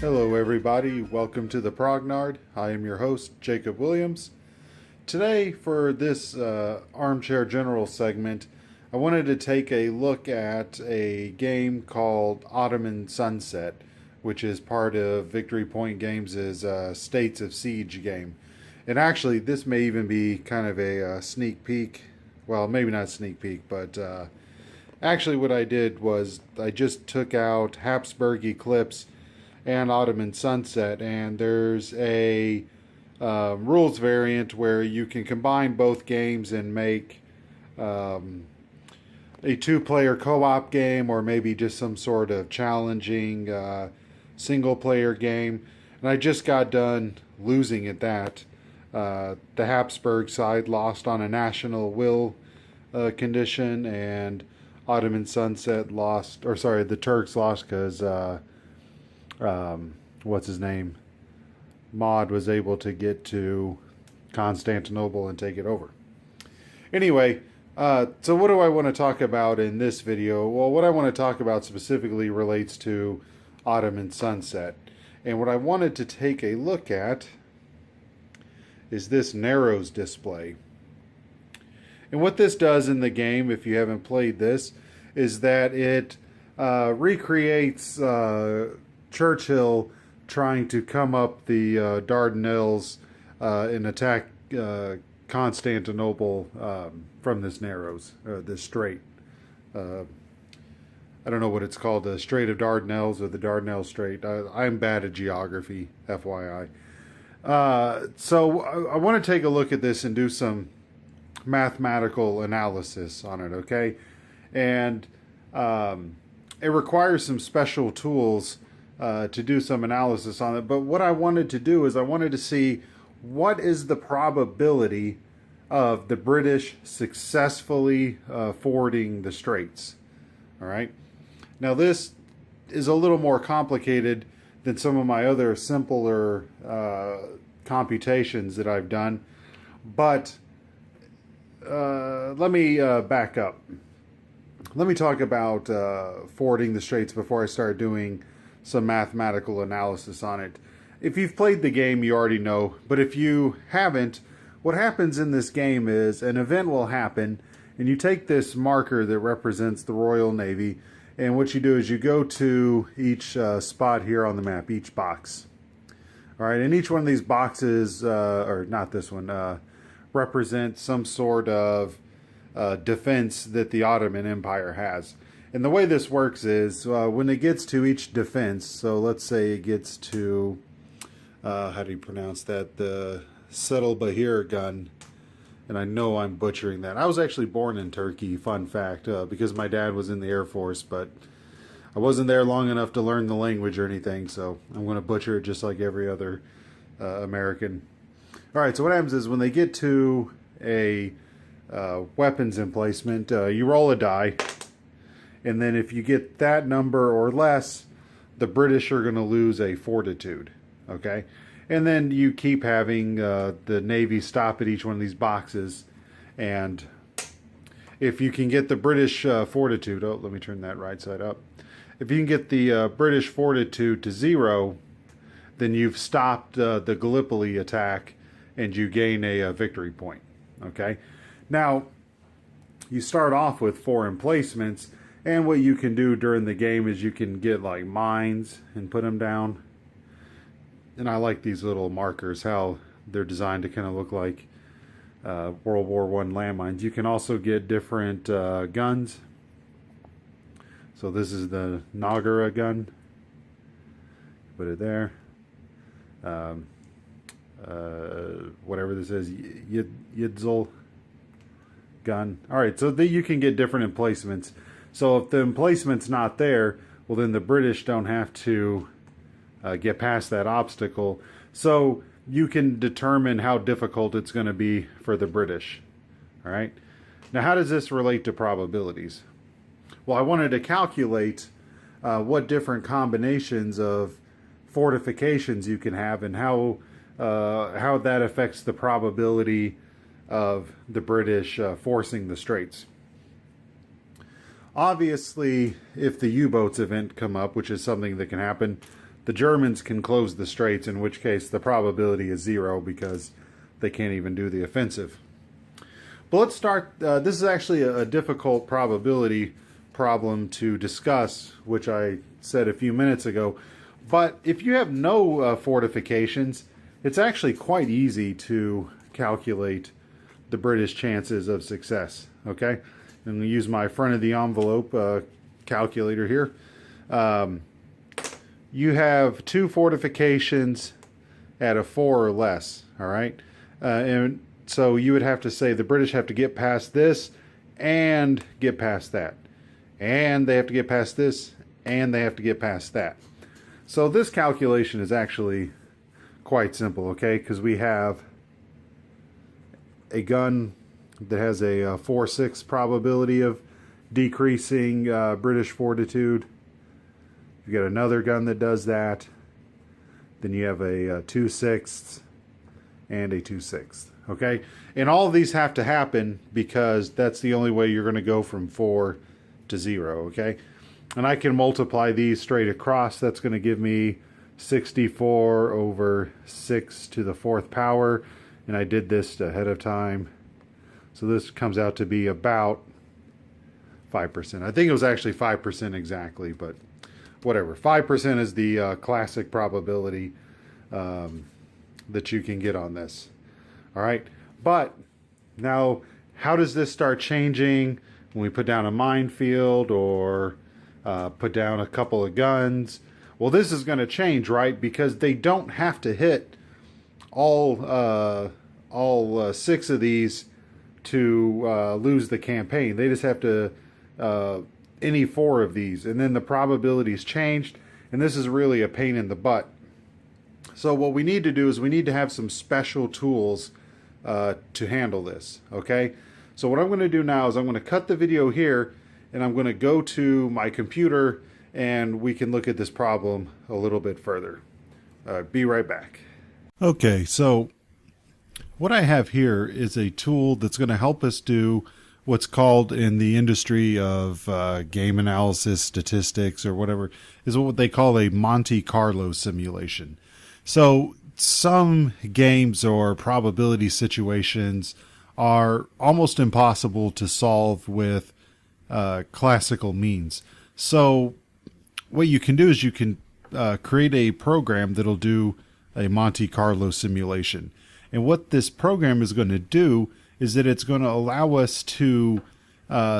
Hello everybody, welcome to the Prognard. I am your host, Jacob Williams. Today, for this Armchair General segment, I wanted to take a look at a game called Ottoman Sunset, which is part of Victory Point Games' States of Siege game. And actually, this may even be kind of a sneak peek. Well, maybe not sneak peek, but actually what I did was I just took out Habsburg Eclipse and Ottoman Sunset, and there's a rules variant where you can combine both games and make a two-player co-op game, or maybe just some sort of challenging single-player game. And I just got done losing at that. The Habsburg side lost on a national will condition, and Ottoman Sunset lost, or sorry, the Turks lost because what's his name? Maud was able to get to Constantinople and take it over. Anyway, so what do I want to talk about in this video? Well, what I want to talk about specifically relates to Ottoman Sunset. And what I wanted to take a look at is this Narrows display. And what this does in the game, if you haven't played this, is that it recreates Churchill trying to come up the Dardanelles and attack Constantinople from this Narrows, this strait. I don't know what it's called, the Strait of Dardanelles or the Dardanelles Strait. I'm bad at geography, FYI. So I want to take a look at this and do some mathematical analysis on it, okay? And it requires some special tools to do some analysis on it. But what I wanted to do is I wanted to see what is the probability of the British successfully fording the straits. All right. Now this is a little more complicated than some of my other simpler computations that I've done. But let me back up. Let me talk about fording the straits before I start doing some mathematical analysis on it. If you've played the game, you already know, but if you haven't, what happens in this game is an event will happen, and you take this marker that represents the Royal Navy, and what you do is you go to each spot here on the map, each box. All right, and each one of these boxes, or not this one, represents some sort of defense that the Ottoman Empire has. And the way this works is when it gets to each defense, so let's say it gets to, how do you pronounce that? The Settle Bahir gun. And I know I'm butchering that. I was actually born in Turkey, fun fact, because my dad was in the Air Force, but I wasn't there long enough to learn the language or anything, so I'm going to butcher it just like every other American. All right, so what happens is when they get to a weapons emplacement, you roll a die. And then if you get that number or less, the British are going to lose a fortitude, okay? And then you keep having the Navy stop at each one of these boxes. And if you can get the British fortitude, oh, let me turn that right side up. If you can get the British fortitude to 0, then you've stopped the Gallipoli attack and you gain a victory point, okay? Now, you start off with 4 emplacements. And what you can do during the game is you can get like mines and put them down. And I like these little markers, how they're designed to kind of look like World War I landmines. You can also get different guns. So this is the Nagara gun. Put it there. Whatever this is, Yidzil gun. All right, so you can get different emplacements. So if the emplacement's not there, well then the British don't have to get past that obstacle. So you can determine how difficult it's going to be for the British. All right. Now how does this relate to probabilities? Well, I wanted to calculate what different combinations of fortifications you can have and how that affects the probability of the British forcing the straits. Obviously, if the U-boats event come up, which is something that can happen, The Germans can close the straits, in which case the probability is 0 because they can't even do the offensive. But let's start. This is actually a difficult probability problem to discuss, which I said a few minutes ago. But if you have no fortifications, it's actually quite easy to calculate the British chances of success. Okay, I'm going to use my front of the envelope calculator here. You have 2 fortifications at a 4 or less. All right, and so you would have to say the British have to get past this and get past that. And they have to get past this and they have to get past that. So this calculation is actually quite simple, okay? Because we have a gun that has a 4/6 probability of decreasing British fortitude. You got another gun that does that. Then you have a 2/6 and a 2/6. Okay, and all of these have to happen because that's the only way you're going to go from 4 to 0. Okay, and I can multiply these straight across. That's going to give me 64 over 6 to the 4th power, and I did this ahead of time, so this comes out to be about 5%. I think it was actually 5% exactly, but whatever. 5% is the classic probability that you can get on this. All right, but now how does this start changing when we put down a minefield or put down a couple of guns? Well, this is going to change, right? Because they don't have to hit all 6 of these to lose the campaign. They just have to any 4 of these, and then the probabilities changed, and this is really a pain in the butt. So what we need to do is we need to have some special tools to handle this, okay? So what I'm going to do now is I'm going to cut the video here, and I'm going to go to my computer, and we can look at this problem a little bit further. Be right back. Okay, so what I have here is a tool that's going to help us do what's called in the industry of game analysis, statistics, or whatever, is what they call a Monte Carlo simulation. So some games or probability situations are almost impossible to solve with classical means. So what you can do is you can create a program that'll do a Monte Carlo simulation. And what this program is going to do is that it's going to allow us to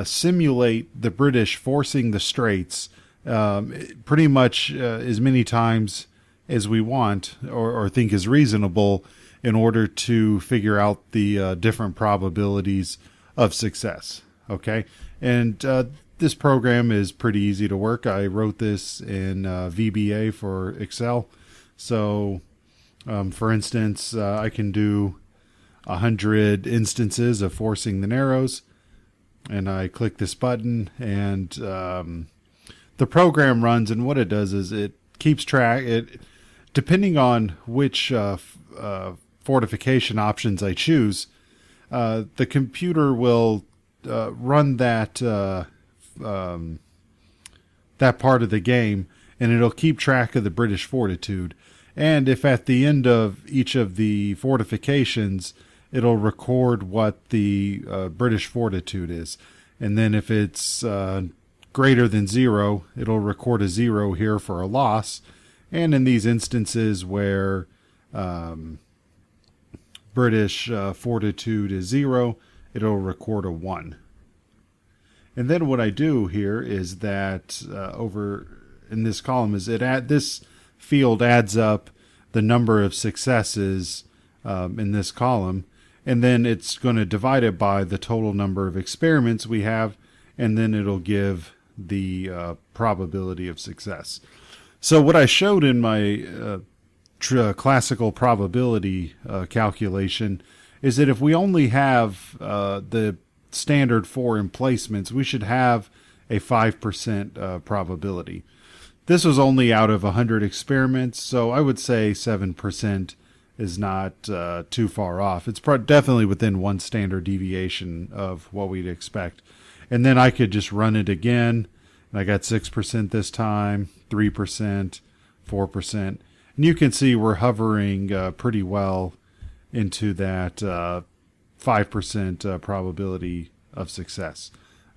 simulate the British forcing the straits pretty much as many times as we want or think is reasonable in order to figure out the different probabilities of success. Okay, and this program is pretty easy to work. I wrote this in VBA for Excel. So for instance, I can do 100 instances of forcing the narrows, and I click this button, and the program runs, and what it does is it keeps track. Depending on which fortification options I choose, the computer will run that that part of the game, and it'll keep track of the British fortitude. And if at the end of each of the fortifications, it'll record what the British fortitude is. And then if it's greater than 0, it'll record a 0 here for a loss. And in these instances where British fortitude is 0, it'll record a 1. And then what I do here is that over in this column is this field adds up the number of successes in this column, and then it's going to divide it by the total number of experiments we have, and then it'll give the probability of success. So what I showed in my classical probability calculation is that if we only have the standard 4 emplacements, we should have a 5% probability. This was only out of 100 experiments, so I would say 7% is not too far off. It's definitely within one standard deviation of what we'd expect. And then I could just run it again, and I got 6% this time, 3%, 4%. And you can see we're hovering pretty well into that 5% probability of success.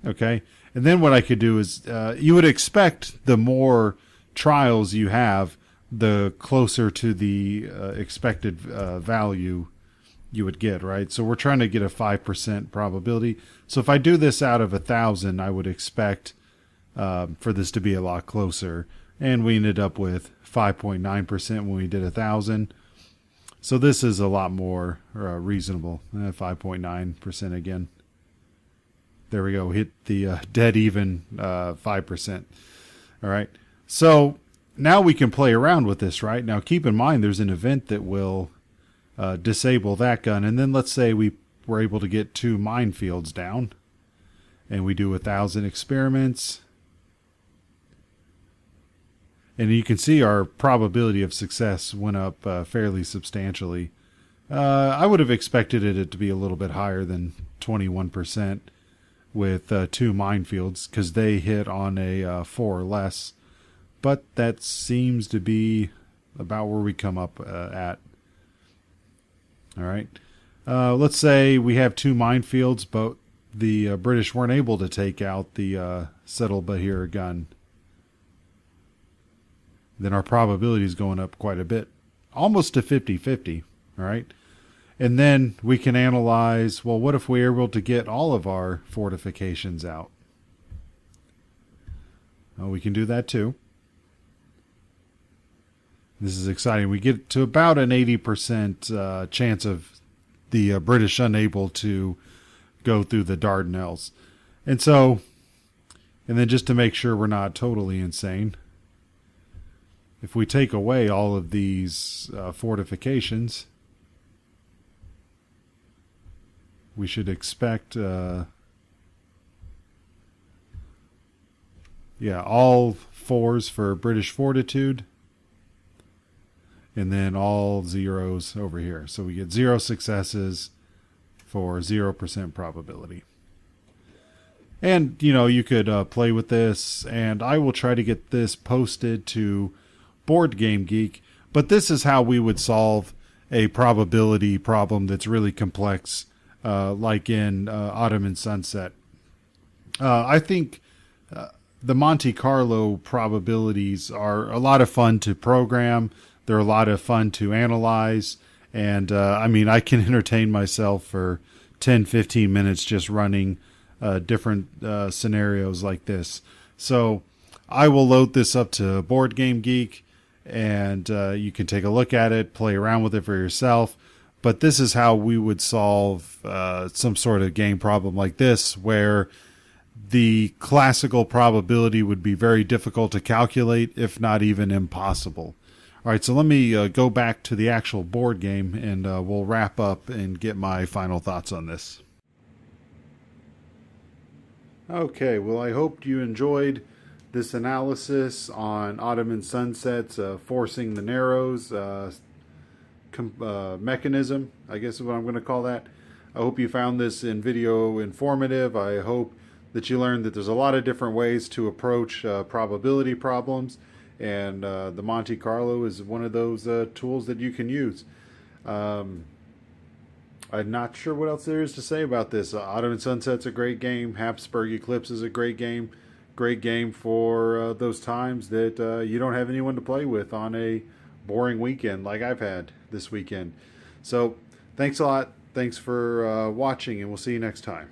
Okay. And then what I could do is you would expect the more trials you have, the closer to the expected value you would get, right? So we're trying to get a 5% probability. So if I do this out of 1,000, I would expect for this to be a lot closer. And we ended up with 5.9% when we did 1,000. So this is a lot more reasonable. 5.9% again. There we go. Hit the dead even 5%. All right. So now we can play around with this, right? Now keep in mind there's an event that will disable that gun. And then let's say we were able to get 2 minefields down. And we do 1,000 experiments. And you can see our probability of success went up fairly substantially. I would have expected it to be a little bit higher than 21% with 2 minefields because they hit on a 4 or less. But that seems to be about where we come up at. All right. Let's say we have 2 minefields, but the British weren't able to take out the Settle-Bahir gun. Then our probability is going up quite a bit, almost to 50-50, all right? And then we can analyze, well, what if we're able to get all of our fortifications out? Well, we can do that too. This is exciting. We get to about an 80% chance of the British unable to go through the Dardanelles. And so, and then just to make sure we're not totally insane, if we take away all of these fortifications, we should expect, all 4s for British fortitude, and then all 0s over here. So we get 0 successes for 0% probability. And, you could play with this, and I will try to get this posted to Board Game Geek, but this is how we would solve a probability problem that's really complex, like in Ottoman Sunset. I think the Monte Carlo probabilities are a lot of fun to program. They're a lot of fun to analyze. And I can entertain myself for 10, 15 minutes just running different scenarios like this. So I will load this up to Board Game Geek, and you can take a look at it, play around with it for yourself. But this is how we would solve some sort of game problem like this, where the classical probability would be very difficult to calculate, if not even impossible. All right, so let me go back to the actual board game, and we'll wrap up and get my final thoughts on this. Okay, well, I hope you enjoyed this analysis on Ottoman Sunset's forcing the narrows mechanism, I guess is what I'm going to call that. I hope you found this in video informative. I hope that you learned that there's a lot of different ways to approach probability problems, and the Monte Carlo is one of those tools that you can use. I'm not sure what else there is to say about this. Ottoman Sunset's a great game. Habsburg Eclipse is a great game. Great game for those times that you don't have anyone to play with on a boring weekend like I've had this weekend. So thanks a lot. Thanks for watching, and we'll see you next time.